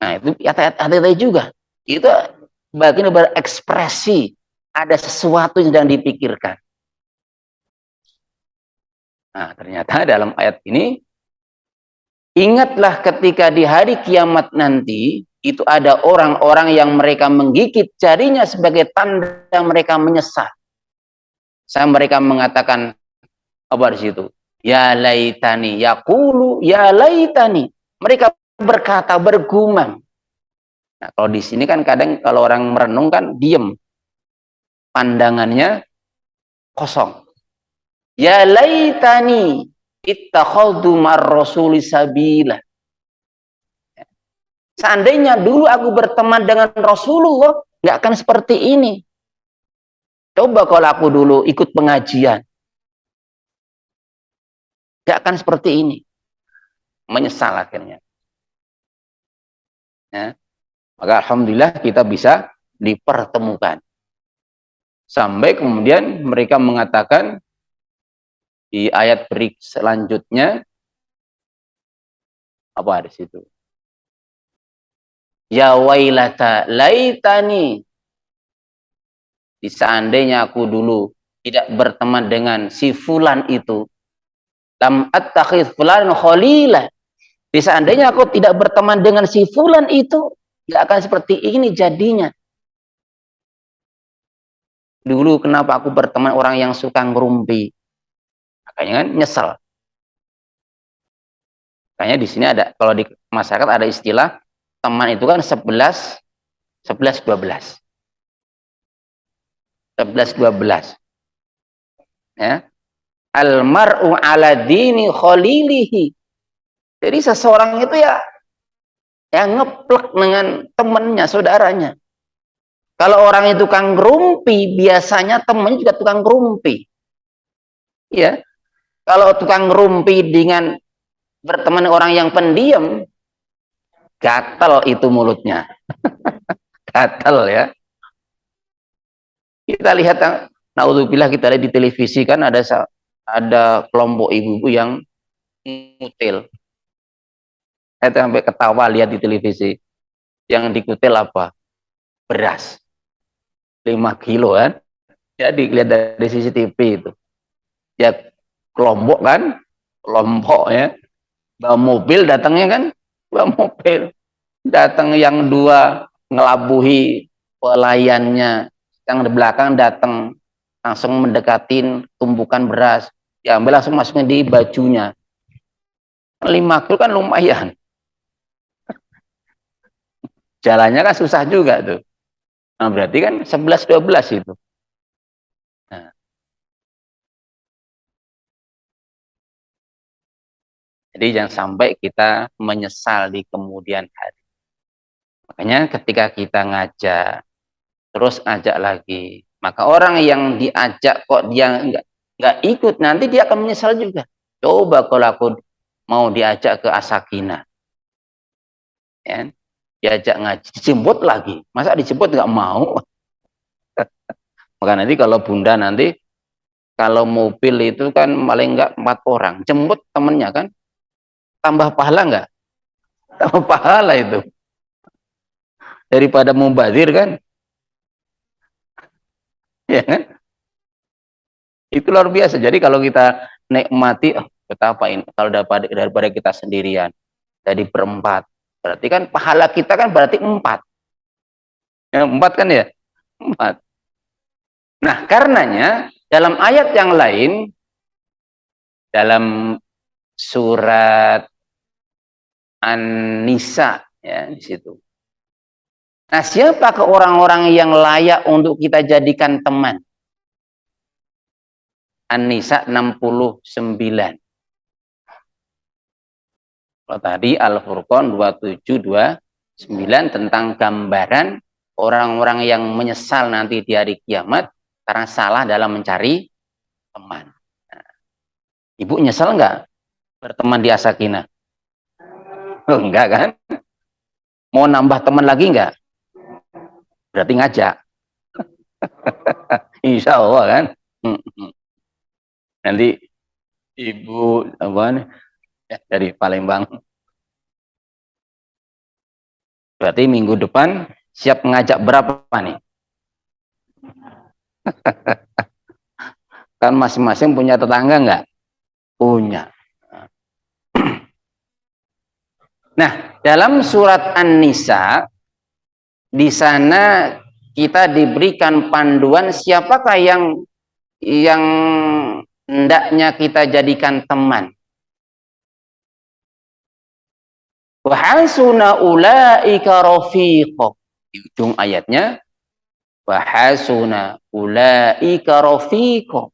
Nah itu hati-hati juga. Itu bagian berekspresi. Ada sesuatu yang sedang dipikirkan. Nah, ternyata dalam ayat ini, ingatlah ketika di hari kiamat nanti, itu ada orang-orang yang mereka menggigit jarinya sebagai tanda mereka menyesal. Mereka mengatakan, apa di situ? Ya laitani, yaqulu ya laitani. Mereka berkata, bergumam. Nah, kalau di sini kan kadang kalau orang merenung kan diem. Pandangannya kosong. Ya laitani ittakhadtu mar-rasuli sabila. Seandainya dulu aku berteman dengan Rasulullah, nggak akan seperti ini. Coba kalau aku dulu ikut pengajian, nggak akan seperti ini. Menyesal akhirnya. Ya. Maka alhamdulillah kita bisa dipertemukan. Sampai kemudian mereka mengatakan di ayat selanjutnya apa di situ? Ya wailata laitani. Seandainya aku dulu tidak berteman dengan si fulan itu, lam attakhidh fulan khalila. Seandainya aku tidak berteman dengan si fulan itu, nggak akan seperti ini jadinya. Dulu kenapa aku berteman orang yang suka ngerumpi? Makanya kan nyesel. Makanya di sini ada, kalau di masyarakat ada istilah teman itu kan 11 12. 11-12. Ya. Almar'u ala dini khalilihi. Jadi seseorang itu ya yang ngeplek dengan temannya, saudaranya. Kalau orang itu tukang ngerumpi, biasanya temannya juga tukang ngerumpi. Ya, kalau tukang ngerumpi dengan berteman orang yang pendiam, gatal itu mulutnya. Gatal ya. Kita lihat, naudzubillah, kita lihat di televisi kan ada kelompok ibu-ibu yang ngutil. Saya sampai ketawa lihat di televisi. Yang dikutil apa? Beras. 5 kilo kan. Jadi lihat dari CCTV itu. Ya kelompok kan, kelompok ya. Bawa mobil datangnya kan, bawa mobil. Datang yang dua ngelabuhi pelayannya, yang di belakang datang langsung mendekatin tumpukan beras, diambil langsung masukin di bajunya. 5 kilo kan lumayan. Jalannya kan susah juga tuh. Nah, berarti kan 11-12 itu. Nah, jadi jangan sampai kita menyesal di kemudian hari. Makanya ketika kita ngajak, terus ajak lagi, maka orang yang diajak kok dia nggak ikut, nanti dia akan menyesal juga. Coba kalau aku mau diajak ke Asakina, ya, diajak ngaji, dijemput lagi, masa dijemput nggak mau? Maka nanti kalau bunda nanti, kalau mobil itu kan paling nggak 4 orang, jemput temennya kan, tambah pahala nggak? Tambah pahala itu, daripada mubazir kan, ya kan? Itu luar biasa. Jadi kalau kita nikmati, oh, betapa ini kalau daripada kita sendirian, jadi berempat, berarti kan pahala kita kan berarti 4 ya, 4 kan ya, 4. Nah karenanya dalam ayat yang lain, dalam surat An-Nisa ya, di situ. Nah, siapakah orang-orang yang layak untuk kita jadikan teman? An-Nisa 69. Kalau tadi Al-Furqan 2729 tentang gambaran orang-orang yang menyesal nanti di hari kiamat karena salah dalam mencari teman. Nah, ibu nyesal nggak berteman di Asakina? Oh, enggak kan? Mau nambah teman lagi nggak? Berarti ngajak. Insya Allah kan. Nanti ibu apa nih, ya, dari Palembang. Berarti minggu depan siap ngajak berapa nih? Kan masing-masing punya tetangga nggak? Punya. Nah, dalam surat An-Nisa, di sana kita diberikan panduan siapakah yang hendaknya kita jadikan teman. Wa hasuna ulaika rafiqa. Di ujung ayatnya, wa hasuna ulaika rafiqa.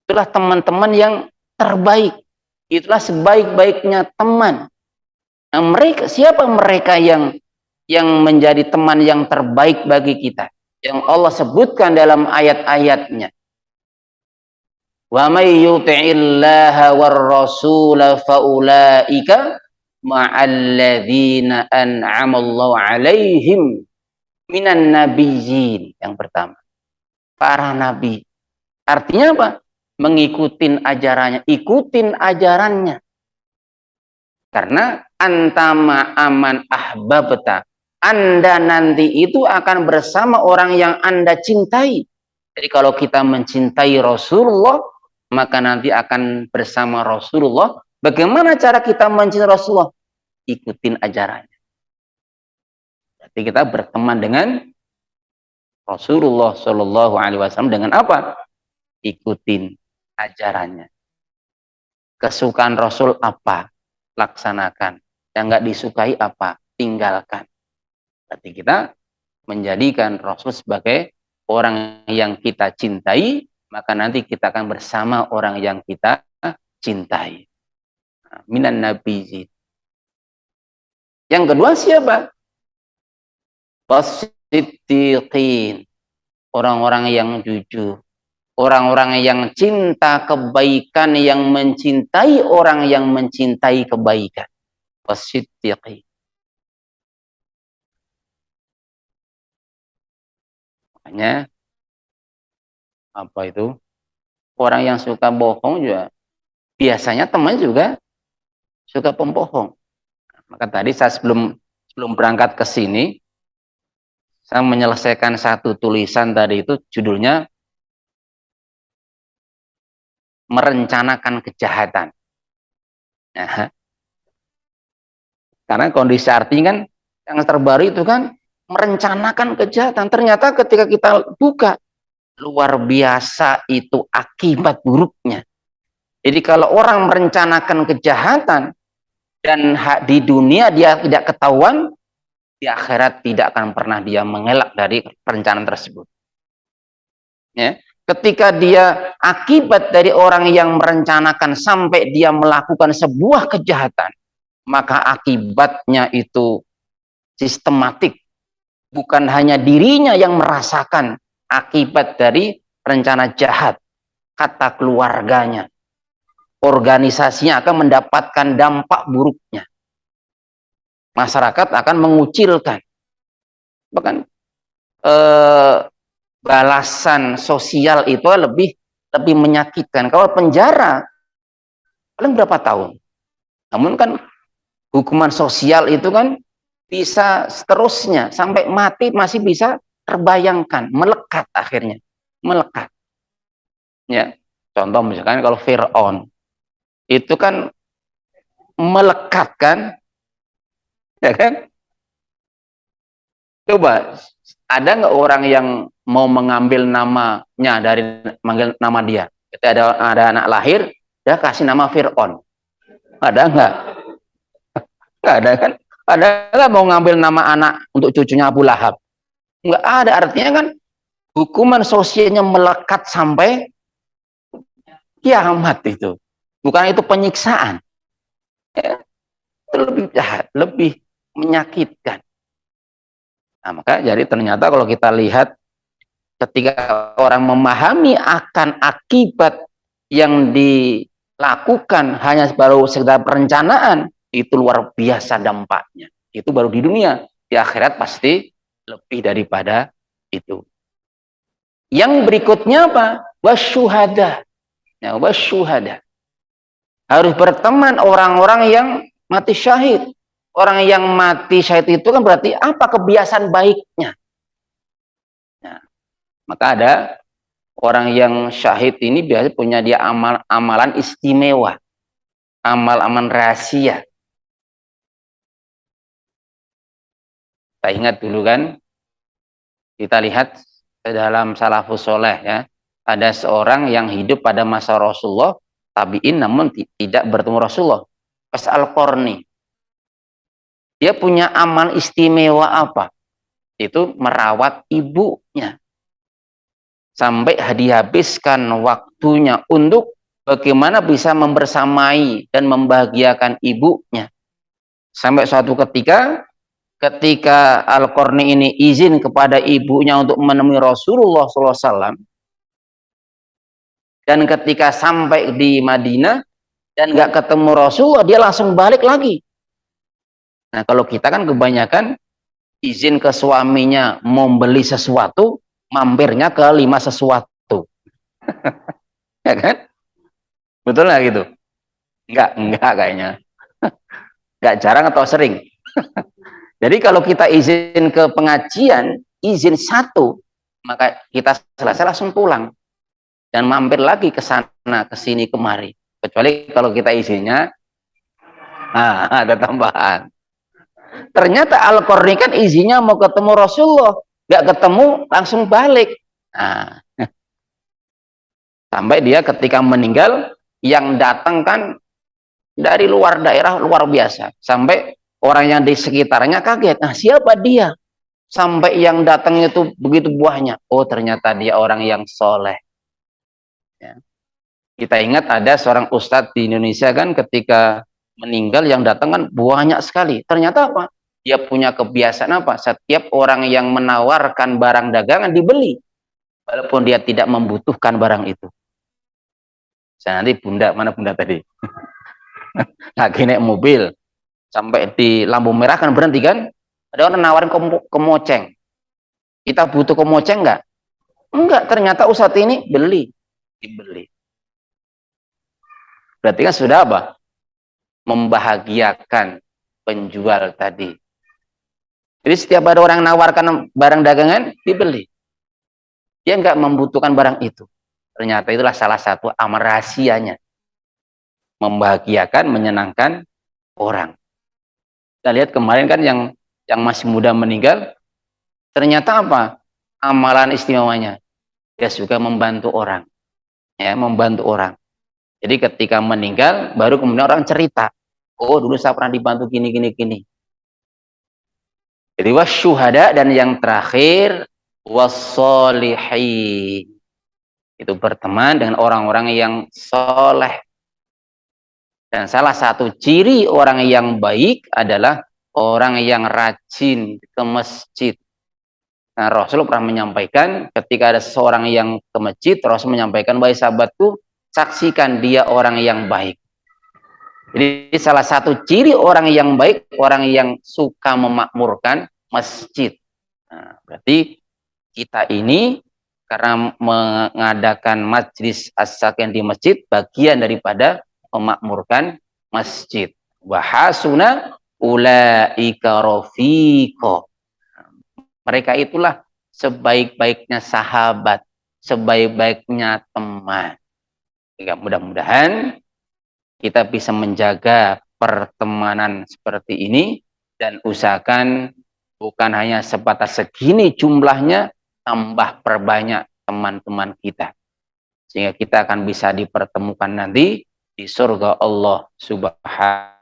Itulah teman-teman yang terbaik. Itulah sebaik-baiknya teman. Nah, siapa mereka yang menjadi teman yang terbaik bagi kita? Yang Allah sebutkan dalam ayat-ayatnya. Wa may yuti'illaha war rasul fa ulaika ma'alladzina an'amallahu 'alaihim minan nabiyyin. Yang pertama, para nabi. Artinya apa? Mengikutin ajarannya, ikutin ajarannya. Karena antama aman ahbabta, Anda nanti itu akan bersama orang yang Anda cintai. Jadi kalau kita mencintai Rasulullah, maka nanti akan bersama Rasulullah. Bagaimana cara kita mencintai Rasulullah? Ikutin ajarannya. Berarti kita berteman dengan Rasulullah Shallallahu Alaihi Wasallam dengan apa? Ikutin ajarannya. Kesukaan Rasul apa? Laksanakan. Yang nggak disukai apa? Tinggalkan. Berarti kita menjadikan Rasul sebagai orang yang kita cintai, maka nanti kita akan bersama orang yang kita cintai. Minan nabiyyin. Yang kedua siapa? Siddiqin, orang-orang yang jujur, orang-orang yang cinta kebaikan, yang mencintai orang yang mencintai kebaikan. Wasiddiqin. Makanya apa itu? Orang yang suka bohong juga biasanya teman juga suka pembohong. Maka tadi saya sebelum berangkat ke sini, saya menyelesaikan satu tulisan tadi itu judulnya merencanakan kejahatan. Nah, karena kondisi artinya kan yang terbaru itu kan merencanakan kejahatan. Ternyata ketika kita buka, luar biasa itu akibat buruknya. Jadi kalau orang merencanakan kejahatan dan di dunia dia tidak ketahuan, di akhirat tidak akan pernah dia mengelak dari perencanaan tersebut. Ya. Ketika dia akibat dari orang yang merencanakan sampai dia melakukan sebuah kejahatan, maka akibatnya itu sistematik. Bukan hanya dirinya yang merasakan akibat dari rencana jahat, kata keluarganya, organisasinya akan mendapatkan dampak buruknya. Masyarakat akan mengucilkan. Bahkan balasan sosial itu lebih menyakitkan. Kalau penjara paling berapa tahun? Namun kan hukuman sosial itu kan bisa seterusnya sampai mati masih bisa terbayangkan, melekat akhirnya, melekat. Ya, contoh misalkan kalau Fir'aun itu kan melekat kan, ya kan? Coba ada nggak orang yang mau mengambil namanya dari manggil nama dia? Itu ada anak lahir, dia kasih nama Fir'aun. Ada nggak? Nggak ada kan? Ada nggak mau ngambil nama anak untuk cucunya Abu Lahab? Nggak ada. Artinya kan hukuman sosialnya melekat sampai kiamat itu. Bukan itu penyiksaan. Ya, itu lebih jahat, lebih menyakitkan. Nah, maka jadi ternyata kalau kita lihat ketika orang memahami akan akibat yang dilakukan hanya baru sekedar perencanaan, itu luar biasa dampaknya. Itu baru di dunia. Di akhirat pasti lebih daripada itu. Yang berikutnya apa? Wasyuhada. Ya, wasyuhada. Harus berteman orang-orang yang mati syahid. Orang yang mati syahid itu kan berarti apa kebiasaan baiknya. Nah, maka ada orang yang syahid ini biasanya punya dia amalan istimewa. Amal-amal rahasia. Kita ingat dulu kan, kita lihat dalam salafus soleh ya, ada seorang yang hidup pada masa Rasulullah, tabi'in namun tidak bertemu Rasulullah. Pas Al-Qarni. Dia punya amal istimewa apa? Itu merawat ibunya. Sampai dihabiskan waktunya untuk bagaimana bisa membersamai dan membahagiakan ibunya. Sampai suatu ketika Al-Qarni ini izin kepada ibunya untuk menemui Rasulullah SAW, dan ketika sampai di Madinah dan nggak ketemu Rasulullah, dia langsung balik lagi. Nah, kalau kita kan kebanyakan izin ke suaminya mau beli sesuatu, mampirnya ke 5 sesuatu. Ya kan? Betul nggak gitu? Enggak kayaknya. Enggak, jarang atau sering. Jadi kalau kita izin ke pengajian, izin satu, maka kita selesai langsung pulang. Dan mampir lagi ke sana, ke sini, kemari. Kecuali kalau kita izinnya, ada tambahan. Ternyata Al-Qarni kan izinnya mau ketemu Rasulullah, nggak ketemu langsung balik. Nah, sampai dia ketika meninggal, yang datang kan dari luar daerah luar biasa. Sampai orang yang di sekitarnya kaget. Nah, siapa dia? Sampai yang datangnya itu begitu buahnya. Oh, ternyata dia orang yang soleh. Ya. Kita ingat ada seorang ustadz di Indonesia kan ketika meninggal yang datang kan banyak sekali. Ternyata apa? Dia punya kebiasaan apa? Setiap orang yang menawarkan barang dagangan dibeli, walaupun dia tidak membutuhkan barang itu. Saya nanti bunda, mana bunda tadi? Lagi naik mobil, sampai di lampu merah kan berhenti kan? Ada orang nawarin kemoceng. Kita butuh kemoceng nggak? Enggak, ternyata Ustadz ini dibeli. Berarti kan sudah apa? Membahagiakan penjual tadi. Jadi setiap ada orang nawarkan barang dagangan, dibeli. Dia nggak membutuhkan barang itu. Ternyata itulah salah satu amal rahasianya. Membahagiakan, menyenangkan orang. Kita lihat kemarin kan yang masih muda meninggal, ternyata apa? Amalan istimewanya. Dia suka membantu orang. Ya, membantu orang. Jadi ketika meninggal, baru kemudian orang cerita. Oh, dulu saya pernah dibantu gini, gini, gini. Jadi wasyuhada, dan yang terakhir wassolihin. Itu berteman dengan orang-orang yang soleh. Dan salah satu ciri orang yang baik adalah orang yang rajin ke masjid. Nah, Rasul pernah menyampaikan ketika ada seseorang yang ke masjid, Rasul menyampaikan, wahai sahabatku, saksikan dia orang yang baik. Jadi salah satu ciri orang yang baik, orang yang suka memakmurkan masjid. Nah, berarti kita ini karena mengadakan majlis as-sakin di masjid, bagian daripada memakmurkan masjid. Wahasuna ulaika rafiqo. Mereka itulah sebaik-baiknya sahabat, sebaik-baiknya teman. Sehingga mudah-mudahan kita bisa menjaga pertemanan seperti ini dan usahakan bukan hanya sebatas segini jumlahnya, tambah perbanyak teman-teman kita. Sehingga kita akan bisa dipertemukan nanti di surga Allah Subhanahu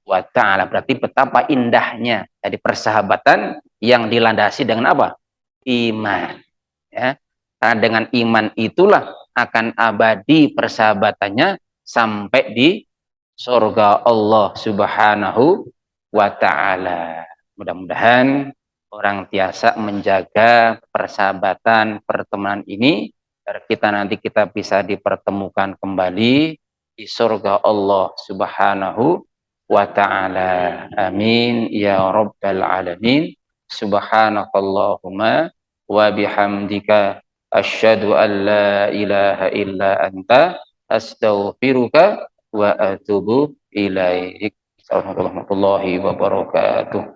wa ta'ala. Berarti betapa indahnya dari persahabatan yang dilandasi dengan apa? Iman. Ya. Karena dengan iman itulah akan abadi persahabatannya sampai di surga Allah Subhanahu wa ta'ala. Mudah-mudahan orang biasa menjaga persahabatan, pertemanan ini, agar kita nanti kita bisa dipertemukan kembali di surga Allah Subhanahu wa ta'ala. Amin ya rabbal alamin. Subhanakallahumma wa bihamdika asyhadu an la ilaha illa anta astaghfiruka wa atubu ilaik. Assalamualaikum warahmatullahi wabarakatuh.